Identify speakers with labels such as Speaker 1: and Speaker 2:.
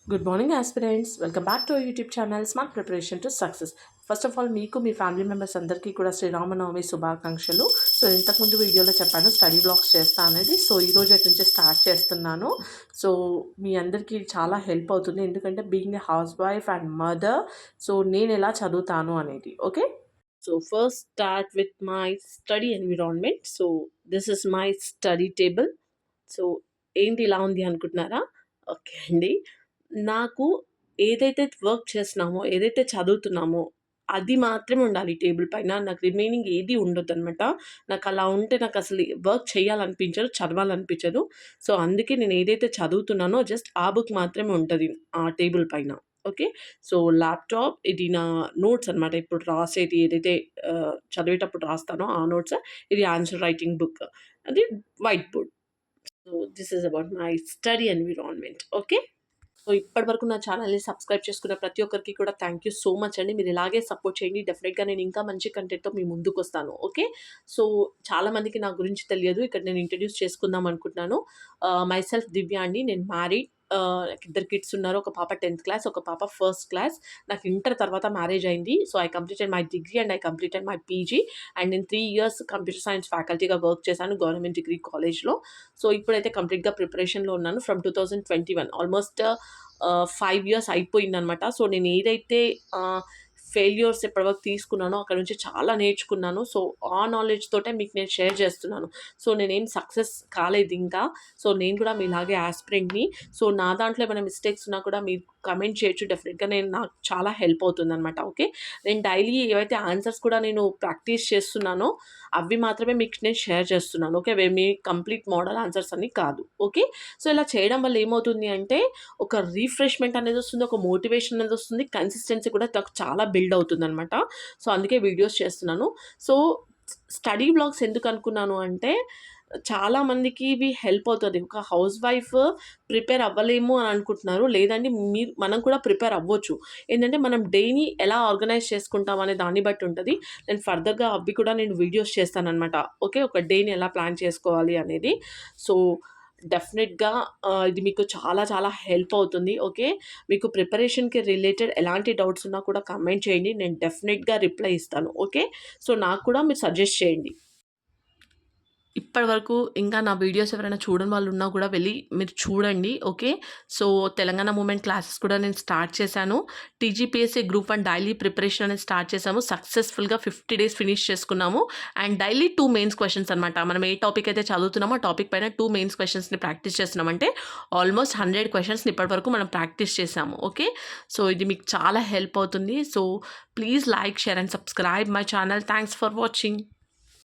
Speaker 1: Good morning aspirants, welcome back to our YouTube channel smart preparation to success. First of all మీకు మీ family members అందరికీ కూడా శ్రీరామనవమి శుభాకాంక్షలు. So ఇంతకుముందు వీడియోలో చెప్పాను స్టడీ బ్లాగ్స్ చేస్తా అనేది. సో ఈ రోజు నుంచి స్టార్ట్ చేస్తున్నాను. సో మీ అందరికీ చాలా హెల్ప్ అవుతుంది, ఎందుకంటే being a house wife and mother, so నేను ఎలా చదువుతాను అనేది. Okay, so first start with my study environment. So this is my study table. So ఏంటి ఇలా ఉంది అనుకుంటున్నారా? ఓకే అండి. నాకు ఏదైతే వర్క్ చేస్తున్నామో, ఏదైతే చదువుతున్నామో అది మాత్రమే ఉండాలి టేబుల్ పైన. నాకు రిమైనింగ్ ఏది ఉండొద్దనమాట. నాకలా ఉంటే నాకసలు వర్క్ చేయాలనిపించదు, చదవాలనిపించదు. సో, అందుకే నేను ఏదైతే చదువుతున్నానో జస్ట్ ఆ బుక్ మాత్రమే ఉంటది ఆ టేబుల్ పైన. ఓకే. సో, ల్యాప్‌టాప్ ఇది నా నోట్స్ అనమాట. ఇప్పుడు రాసేది ఏదైతే చదివేటప్పుడు రాస్తానో ఆ నోట్స్. ఇది ఆన్సర్ రైటింగ్ బుక్. అది white board. So, this is about my study environment. Okay. So ఇప్పటివరకు నా ఛానల్‌ని సబ్స్క్రైబ్ చేసుకున్న ప్రతి ఒక్కరికి కూడా థ్యాంక్ యూ సో మచ్ అండి. మీరు ఇలాగే సపోర్ట్ చేయండి. డెఫినెట్‌గా నేను ఇంకా మంచి కంటెంట్‌తో మీ ముందుకొస్తాను. ఓకే. సో చాలామందికి నా గురించి తెలియదు. ఇక్కడ నేను ఇంట్రడ్యూస్ చేసుకుందాం అనుకుంటున్నాను. మై సెల్ఫ్ దివ్య అండి. నేను మ్యారీడ్. నాకు ఇద్దరు కిడ్స్ ఉన్నారు. ఒక పాప 10th క్లాస్, ఒక పాప ఫస్ట్ క్లాస్. నాకు ఇంటర్ తర్వాత మ్యారేజ్ అయింది. So I completed my degree and I completed my PG. And నేను 3 ఇయర్స్ కంప్యూటర్ సైన్స్ ఫ్యాకల్టీగా వర్క్ చేశాను గవర్నమెంట్ డిగ్రీ కాలేజ్‌లో. సో ఇప్పుడైతే కంప్లీట్‌గా ప్రిపరేషన్‌లో ఉన్నాను ఫ్రమ్ 2021. ఆల్మోస్ట్ 5 ఇయర్స్ అయిపోయిందనమాట. సో నేను ఏదైతే ఫెయిల్యూర్స్ ఎప్పటివరకు తీసుకున్నానో అక్కడ నుంచి చాలా నేర్చుకున్నాను. సో ఆ నాలెడ్జ్ తోటే మీకు నేను షేర్ చేస్తున్నాను. సో నేనేం సక్సెస్ కాలేదు ఇంకా. సో నేను కూడా మీలాగే యాస్పిరెంట్‌ని. సో నా దాంట్లో ఏమైనా మిస్టేక్స్ ఉన్నా కూడా మీరు కమెంట్ చేయొచ్చు. డెఫినెట్‌గా నాకు చాలా హెల్ప్ అవుతుందనమాట. ఓకే. నేను డైలీ ఏవైతే ఆన్సర్స్ కూడా నేను ప్రాక్టీస్ చేస్తున్నానో అవి మాత్రమే మీకు నేను షేర్ చేస్తున్నాను. ఓకే. అవి మీ కంప్లీట్ మోడల్ ఆన్సర్స్ అన్నీ కాదు. ఓకే. సో ఇలా చేయడం వల్ల ఏమవుతుంది అంటే ఒక రిఫ్రెష్‌మెంట్ అనేది వస్తుంది. ఒక మోటివేషన్ అనేది వస్తుంది. కన్సిస్టెన్సీ కూడా నాకు చాలా బిల్డ్ అవుతుందనమాట. సో అందుకే వీడియోస్ చేస్తున్నాను. సో స్టడీ బ్లాగ్స్ ఎందుకు అనుకున్నాను అంటే చాలామందికి ఇవి హెల్ప్ అవుతది. ఒక హౌస్ వైఫ్ ప్రిపేర్ అవ్వలేము అని అనుకుంటున్నారు. లేదండి, మనం కూడా ప్రిపేర్ అవ్వచ్చు. ఏంటంటే మనం డేని ఎలా ఆర్గనైజ్ చేసుకుంటాం అనే దాన్ని బట్టి ఉంటది. నేను ఫర్దర్‌గా అవి కూడా నేను వీడియోస్ చేస్తాననమాట. ఓకే. ఒక డేని ఎలా ప్లాన్ చేసుకోవాలి అనేది. సో డెఫినెట్‌గా ఇది మీకు చాలా చాలా హెల్ప్ అవుతుంది. ఓకే. మీకు ప్రిపరేషన్‌కి రిలేటెడ్ ఎలాంటి డౌట్స్ ఉన్నా కూడా కామెంట్ చేయండి. నేను డెఫినెట్‌గా రిప్లై ఇస్తాను. ఓకే. సో నాకు కూడా మీరు సజెస్ట్ చేయండి. ఇప్పటివరకు ఇంకా నా వీడియోస్ ఎవరైనా చూడని వాళ్ళు ఉన్నా కూడా వెళ్ళి మీరు చూడండి. Okay. So Telangana movement classes కూడా నేను స్టార్ట్ చేశాను. టీజీపీఎస్సీ గ్రూప్ 1 డైలీ ప్రిపరేషన్ అనేది స్టార్ట్ చేశాము. సక్సెస్‌ఫుల్‌గా 50 డేస్ ఫినిష్ చేసుకున్నాము. అండ్ డైలీ 2 మెయిన్స్ క్వెషన్స్ అనమాట. మనం ఏ టాపిక్ అయితే చదువుతున్నామో ఆ టాపిక్ పైన 2 మెయిన్స్ క్వెషన్స్‌ని ప్రాక్టీస్ చేస్తున్నామంటే ఆల్మోస్ట్ 100 క్వెషన్స్‌ని ఇప్పటివరకు మనం ప్రాక్టీస్ చేశాము. ఓకే. సో ఇది మీకు చాలా హెల్ప్ అవుతుంది. So please like, share and subscribe my channel. Thanks for watching.